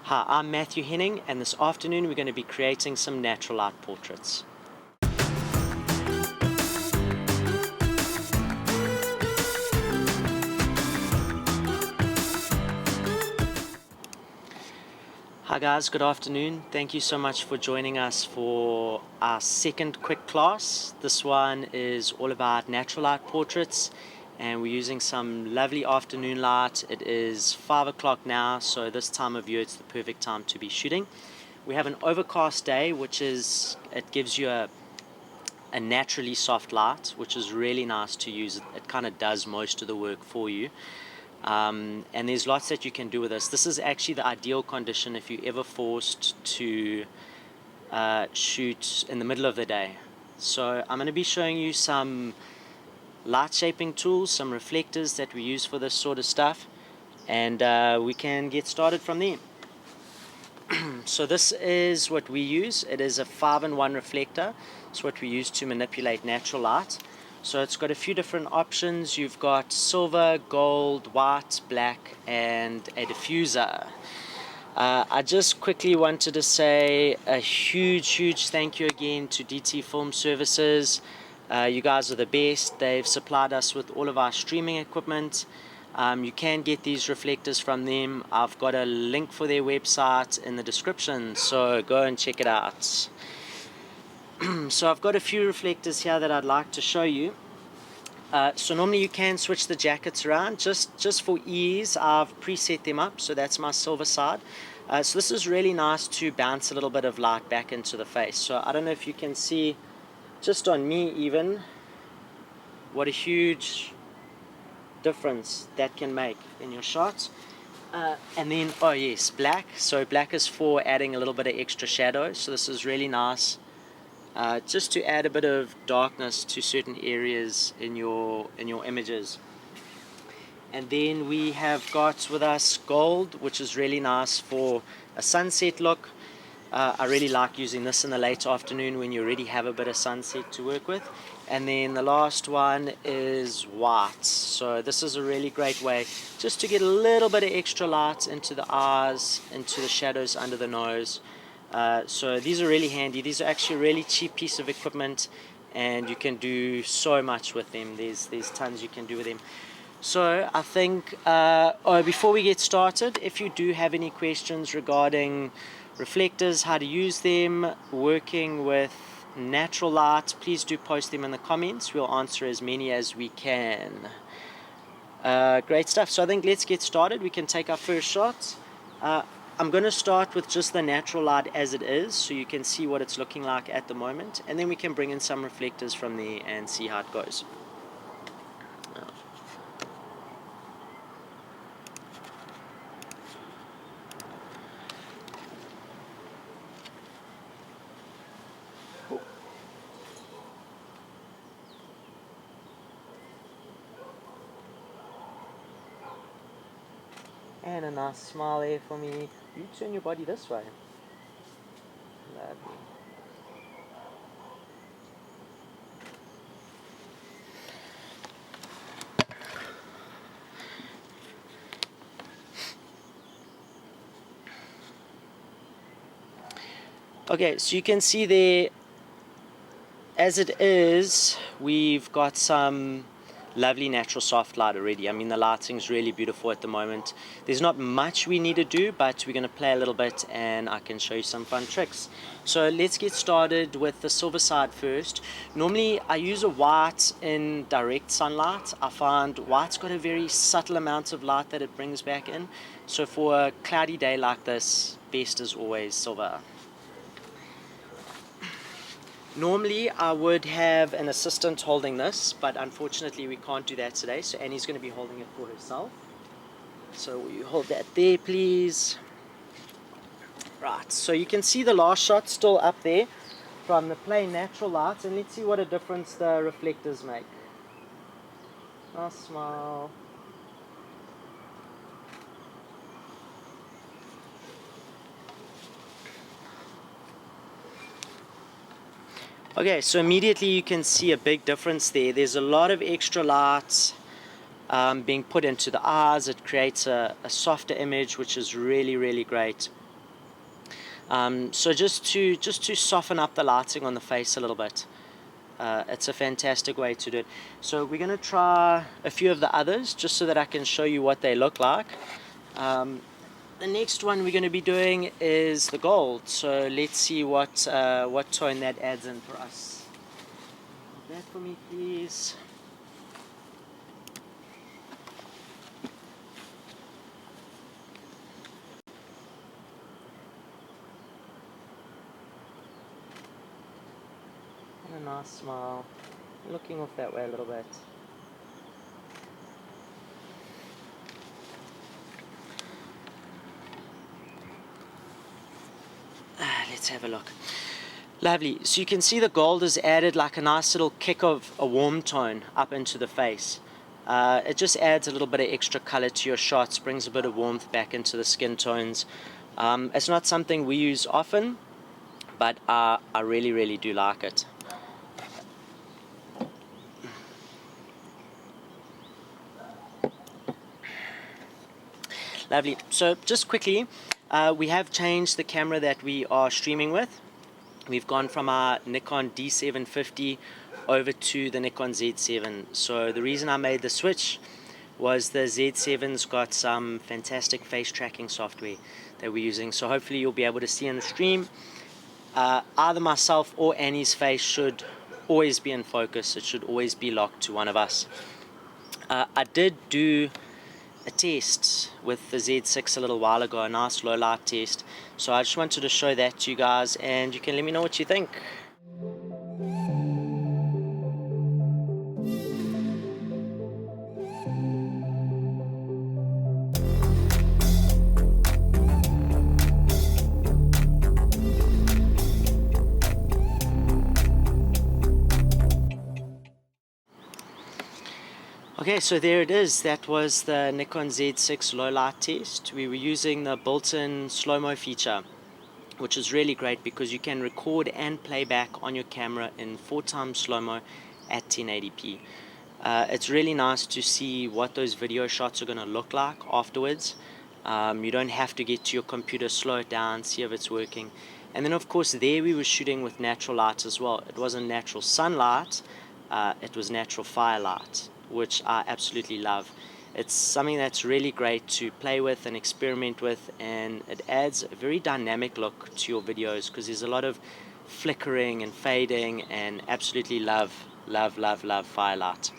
Hi, I'm Matthew Henning, and this afternoon we're going to be creating some natural light portraits. Hi guys, good afternoon. Thank you so much for joining us for our second quick class. This one is all about natural light portraits, and we're using some lovely afternoon light. It is 5 o'clock now, so this time of year it's the perfect time to be shooting. We have an overcast day, it gives you a naturally soft light, which is really nice to use. It kind of does most of the work for you. And there's lots that you can do with this. This is actually the ideal condition if you're ever forced to shoot in the middle of the day. So I'm going to be showing you some light shaping tools, some reflectors that we use for this sort of stuff, and we can get started from there. So this is what we use. It is a 5-in-1 reflector. It's what we use to manipulate natural light. So it's got a few different options. You've got silver, gold, white, black, and a diffuser. I just quickly wanted to say a huge thank you again to DT Film Services. You guys are the best. They've supplied us with all of our streaming equipment. You can get these reflectors from them. I've got a link for their website in the description, so go and check it out. So I've got a few reflectors here that I'd like to show you. So normally you can switch the jackets around. Just for ease, I've preset them up, so that's my silver side. So this is really nice to bounce a little bit of light back into the face. So I don't know if you can see, just on me even, what a huge difference that can make in your shots. And then, oh yes, black. So black is for adding a little bit of extra shadow. So this is really nice, just to add a bit of darkness to certain areas in your images. And then we have got with us gold, which is really nice for a sunset look. I really like using this in the late afternoon when you already have a bit of sunset to work with. And then the last one is white. So this is a really great way just to get a little bit of extra light into the eyes, into the shadows under the nose. So these are really handy. These are actually a really cheap piece of equipment, and you can do so much with them. There's tons you can do with them. So I think, before we get started, if you do have any questions regarding reflectors, how to use them, working with natural light, please do post them in the comments. We'll answer as many as we can. Great stuff. So I think let's get started. We can take our first shot. I'm going to start with just the natural light as it is, so you can see what it's looking like at the moment, and then we can bring in some reflectors from there and see how it goes. And a nice smile there for me. You turn your body this way. Lovely. Okay, so you can see there, as it is, we've got some lovely natural soft light already. I mean, the lighting's really beautiful at the moment. There's not much we need to do, but we're going to play a little bit and I can show you some fun tricks. So let's get started with the silver side first. Normally I use a white in direct sunlight. I find white's got a very subtle amount of light that it brings back in. So for a cloudy day like this, best is always silver. Normally I would have an assistant holding this, but unfortunately we can't do that today, so Annie's going to be holding it for herself. So will you hold that there, please? Right, so you can see the last shot still up there from the plain natural light, and let's see what a difference the reflectors make. Nice smile. Okay, so immediately you can see a big difference there. There's a lot of extra light being put into the eyes. It creates a softer image, which is really great. So just to soften up the lighting on the face a little bit. It's a fantastic way to do it. So we're going to try a few of the others just so that I can show you what they look like. The next one we're going to be doing is the gold. So let's see what tone that adds in for us. That for me, please. And a nice smile. Looking off that way a little bit. Let's have a look. Lovely. So you can see the gold has added like a nice little kick of a warm tone up into the face. It just adds a little bit of extra color to your shots, brings a bit of warmth back into the skin tones. It's not something we use often, but I really, really do like it. Lovely. So just quickly, we have changed the camera that we are streaming with. We've gone from our Nikon D750 over to the Nikon Z7. So the reason I made the switch was the Z7's got some fantastic face tracking software that we're using. So hopefully you'll be able to see in the stream. Either myself or Annie's face should always be in focus. It should always be locked to one of us. I did do a test with the Z6 a little while ago, a nice low light test. So I just wanted to show that to you guys, and you can let me know what you think. Okay, so there it is. That was the Nikon Z6 low light test. We were using the built-in slow-mo feature, which is really great because you can record and play back on your camera in 4x slow-mo at 1080p. It's really nice to see what those video shots are going to look like afterwards. You don't have to get to your computer, slow it down, see if it's working. And then of course there we were shooting with natural light as well. It wasn't natural sunlight, it was natural firelight, which I absolutely love. It's something that's really great to play with and experiment with, and it adds a very dynamic look to your videos because there's a lot of flickering and fading, and absolutely love firelight.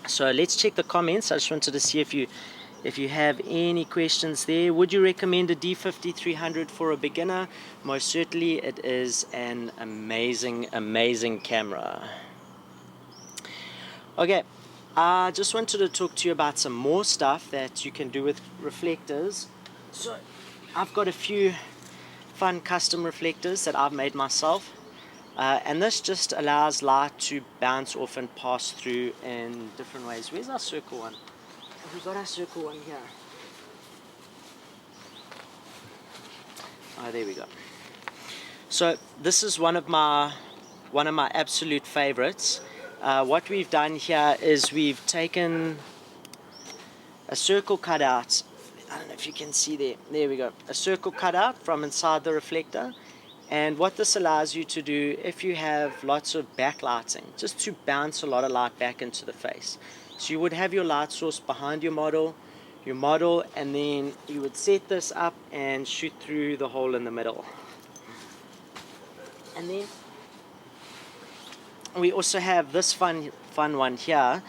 So let's check the comments. I just wanted to see if you have any questions there. Would you recommend a D50-300 for a beginner? Most certainly. It is an amazing camera. Okay, I just wanted to talk to you about some more stuff that you can do with reflectors. So I've got a few fun custom reflectors that I've made myself, and this just allows light to bounce off and pass through in different ways. Where's our circle one? We've got our circle one here. Oh, there we go. So this is one of my absolute favorites. What we've done here is we've taken a circle cutout. I don't know if you can see there. There we go. A circle cutout from inside the reflector. And what this allows you to do, if you have lots of backlighting, just to bounce a lot of light back into the face. So you would have your light source behind your model, and then you would set this up and shoot through the hole in the middle. And then we also have this fun one here,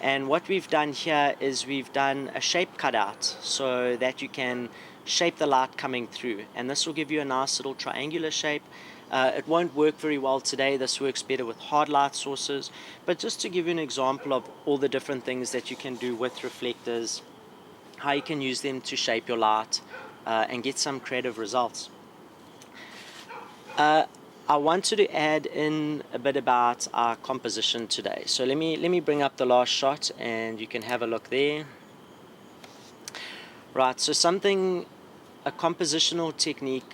and what we've done here is we've done a shape cutout so that you can shape the light coming through, and this will give you a nice little triangular shape. It won't work very well today. This works better with hard light sources, but just to give you an example of all the different things that you can do with reflectors, how you can use them to shape your light and get some creative results. I wanted to add in a bit about our composition today. So let me bring up the last shot and you can have a look there. Right, so a compositional technique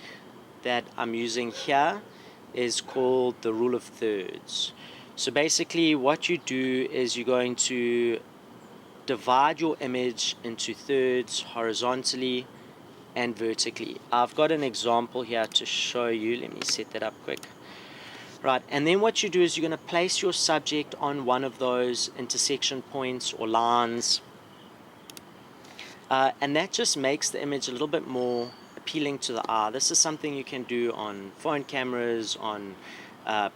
that I'm using here is called the rule of thirds. So basically what you do is you're going to divide your image into thirds horizontally and vertically. I've got an example here to show you. Let me set that up quick. Right, and then what you do is you're going to place your subject on one of those intersection points or lines, and that just makes the image a little bit more appealing to the eye. This is something you can do on phone cameras, on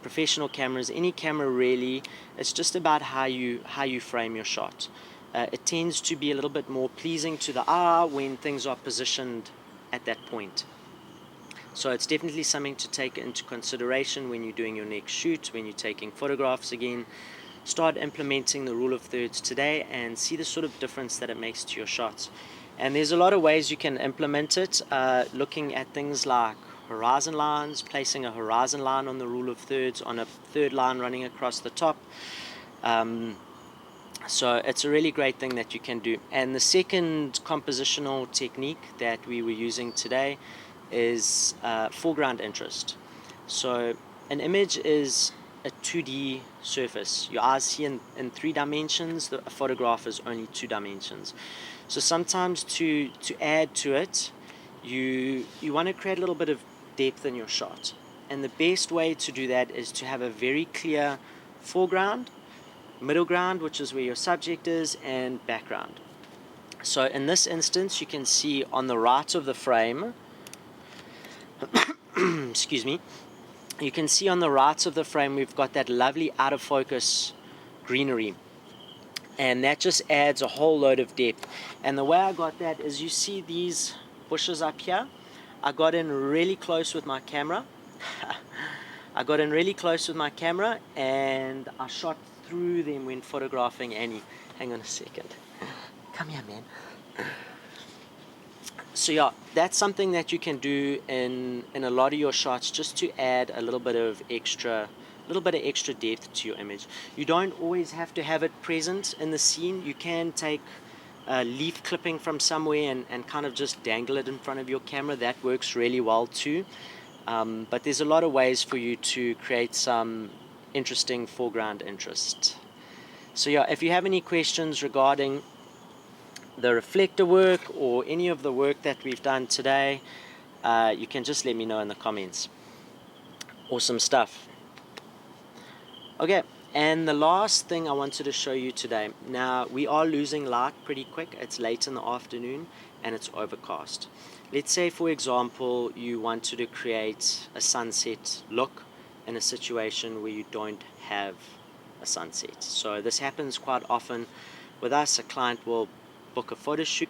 professional cameras, any camera really. It's just about how you frame your shot. It tends to be a little bit more pleasing to the eye when things are positioned at that point. So it's definitely something to take into consideration when you're doing your next shoot, when you're taking photographs again. Start implementing the rule of thirds today and see the sort of difference that it makes to your shots. And there's a lot of ways you can implement it, looking at things like horizon lines, placing a horizon line on the rule of thirds on a third line running across the top. So it's a really great thing that you can do. And the second compositional technique that we were using today is foreground interest. So an image is a 2D surface. Your eyes see in 3 dimensions. A photograph is only 2 dimensions. So sometimes to add to it, you want to create a little bit of depth in your shot. And the best way to do that is to have a very clear foreground, middle ground, which is where your subject is, and background. So in this instance, you can see on the right of the frame, excuse me, you can see on the right of the frame we've got that lovely out of focus greenery, and that just adds a whole load of depth. And the way I got that is, you see these bushes up here, I got in really close with my camera. I got in really close with my camera and I shot through them when photographing Annie. Hang on a second. Come here, man. So yeah, that's something that you can do in a lot of your shots, just to add a little bit of extra depth to your image. You don't always have to have it present in the scene. You can take a leaf clipping from somewhere and kind of just dangle it in front of your camera. That works really well too. But there's a lot of ways for you to create some interesting foreground interest. So yeah, if you have any questions regarding the reflector work or any of the work that we've done today, you can just let me know in the comments. Awesome stuff. Okay, and the last thing I wanted to show you today. Now, we are losing light pretty quick. It's late in the afternoon and it's overcast. Let's say, for example, you wanted to create a sunset look in a situation where you don't have a sunset. So this happens quite often with us. A client will book a photo shoot.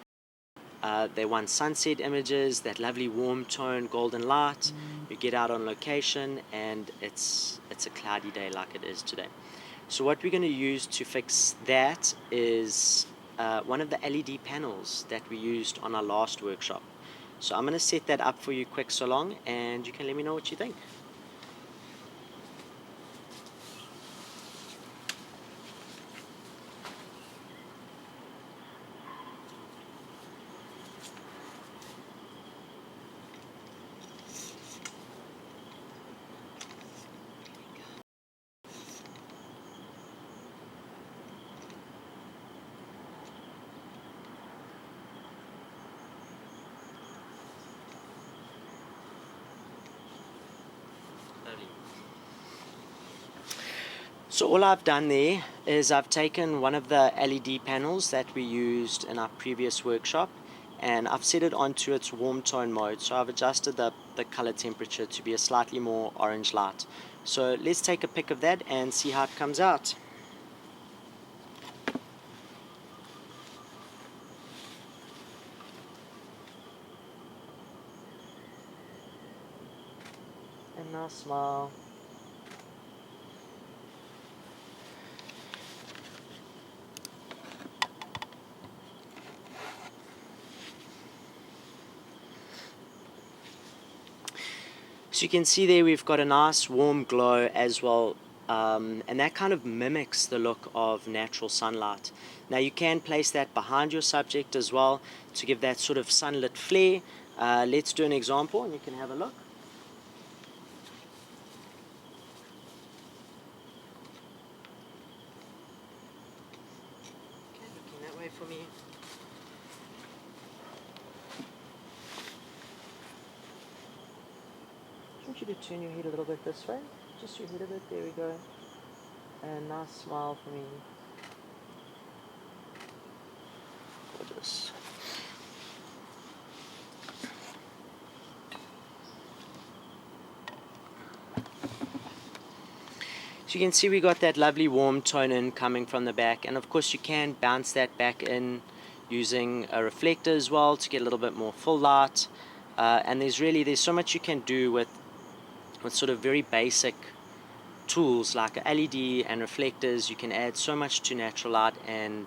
They want sunset images, that lovely warm tone, golden light. You get out on location and it's a cloudy day like it is today. So what we're going to use to fix that is one of the LED panels that we used on our last workshop. So I'm going to set that up for you quick so long, and you can let me know what you think. So all I've done there is I've taken one of the LED panels that we used in our previous workshop, and I've set it onto its warm tone mode. So I've adjusted the color temperature to be a slightly more orange light. So let's take a pic of that and see how it comes out. And now smile. So you can see there we've got a nice warm glow as well, and that kind of mimics the look of natural sunlight. Now you can place that behind your subject as well to give that sort of sunlit flare. Let's do an example and you can have a look. Okay, looking that way for me. want you to turn your head a little bit this way. Just your head a bit. There we go. And nice smile for me. Gorgeous. So you can see we got that lovely warm tone in coming from the back, and of course you can bounce that back in using a reflector as well to get a little bit more full light. And there's so much you can do with sort of very basic tools like a LED and reflectors. You can add so much to natural light and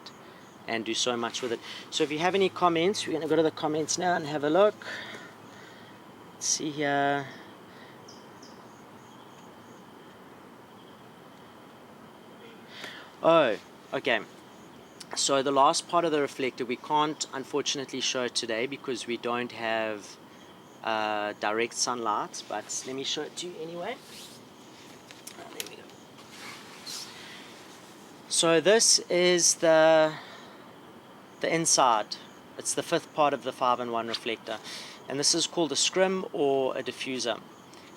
do so much with it. So if you have any comments, we're going to go to the comments now and have a look. Let's see here. Oh, okay. So the last part of the reflector we can't unfortunately show today because we don't have direct sunlight, but let me show it to you anyway. There we go. So this is the inside. It's the fifth part of the 5-in-1 reflector, and this is called a scrim or a diffuser.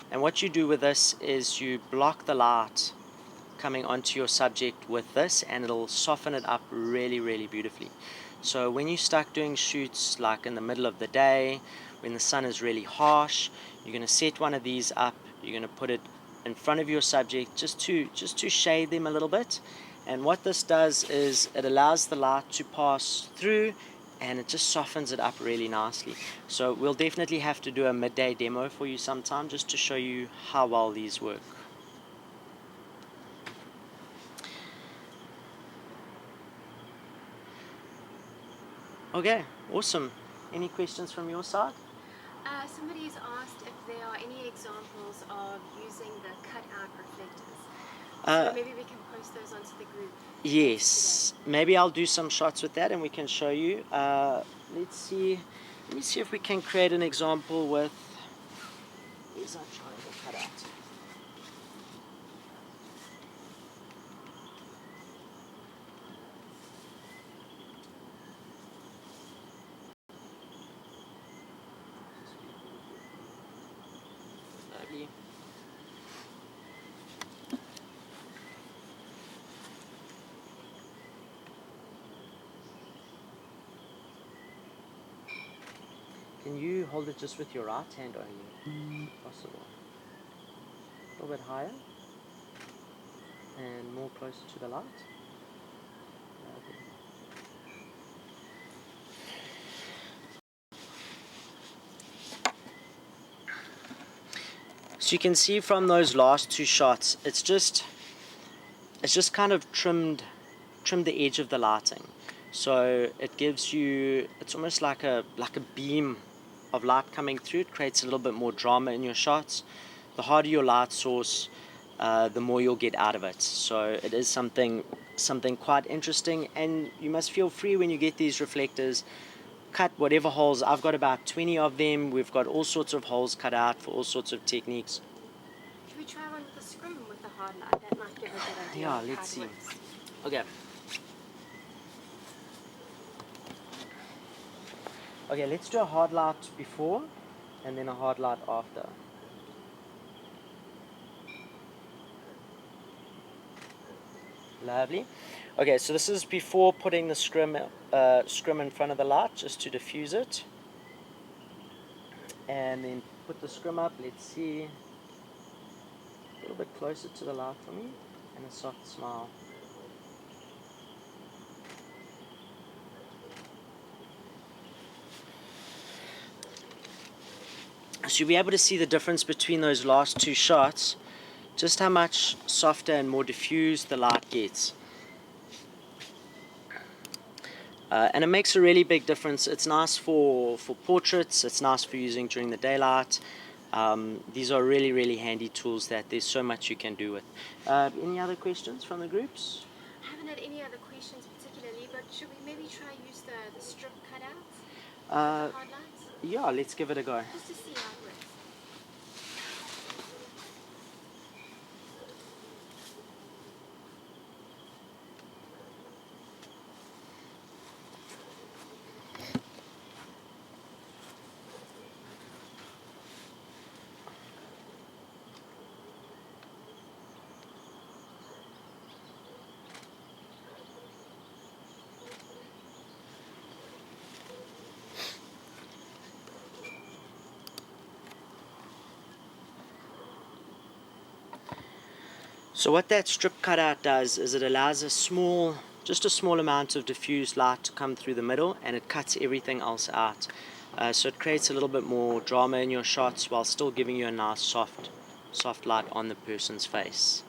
And what you do with this is you block the light coming onto your subject with this, and it'll soften it up really, really beautifully. So when you're stuck doing shoots like in the middle of the day, when the sun is really harsh, you're going to set one of these up. You're going to put it in front of your subject just to shade them a little bit. And what this does is it allows the light to pass through, and it just softens it up really nicely. So we'll definitely have to do a midday demo for you sometime just to show you how well these work. Okay, awesome. Any questions from your side? Somebody's asked if there are any examples of using the cutout reflectors. So maybe we can post those onto the group. Yes, maybe I'll do some shots with that and we can show you. Let's see. Let me see if we can create an example with. Here's our triangle cutout. Lovely. Can you hold it just with your right hand only, if possible? A little bit higher and more closer to the light. Lovely. So you can see from those last two shots, it's just kind of trimmed the edge of the lighting. So it gives you, it's almost like a beam of light coming through. It creates a little bit more drama in your shots. The harder your light source, the more you'll get out of it. So it is something quite interesting, and you must feel free when you get these reflectors. Cut whatever holes. I've got about 20 of them. We've got all sorts of holes cut out for all sorts of techniques. Should we try one with the scrim with the hard light? That might give a good idea. Yeah, let's see. Okay. Okay, let's do a hard light before and then a hard light after. Lovely. Okay, so this is before putting the scrim in front of the light just to diffuse it. And then put the scrim up. Let's see. A little bit closer to the light for me. And a soft smile. So you'll be able to see the difference between those last two shots, just how much softer and more diffused the light gets. And it makes a really big difference. It's nice for portraits, it's nice for using during the daylight. These are really, really handy tools that there's so much you can do with. Any other questions from the groups? I haven't had any other questions particularly, but should we maybe try use the strip cutouts? Hard lights? Yeah, let's give it a go. Just to see how it works. So what that strip cutout does is it allows just a small amount of diffused light to come through the middle, and it cuts everything else out. So it creates a little bit more drama in your shots while still giving you a nice soft light on the person's face.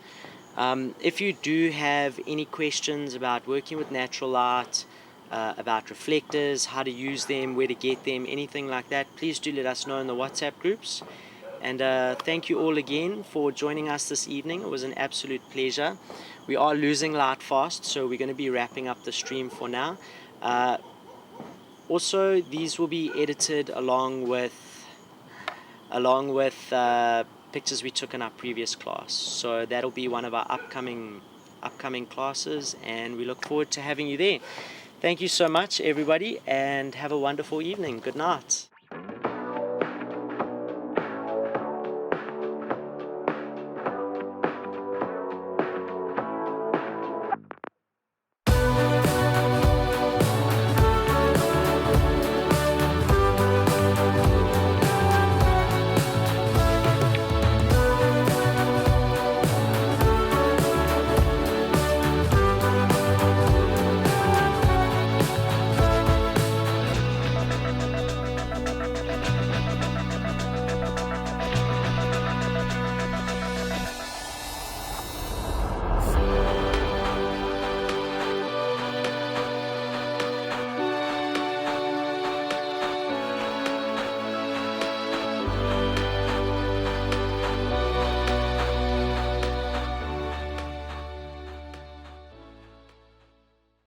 If you do have any questions about working with natural light, about reflectors, how to use them, where to get them, anything like that, please do let us know in the WhatsApp groups. And thank you all again for joining us this evening. It was an absolute pleasure. We are losing light fast, so we're going to be wrapping up the stream for now. Also, these will be edited along with pictures we took in our previous class. So that'll be one of our upcoming classes, and we look forward to having you there. Thank you so much, everybody, and have a wonderful evening. Good night.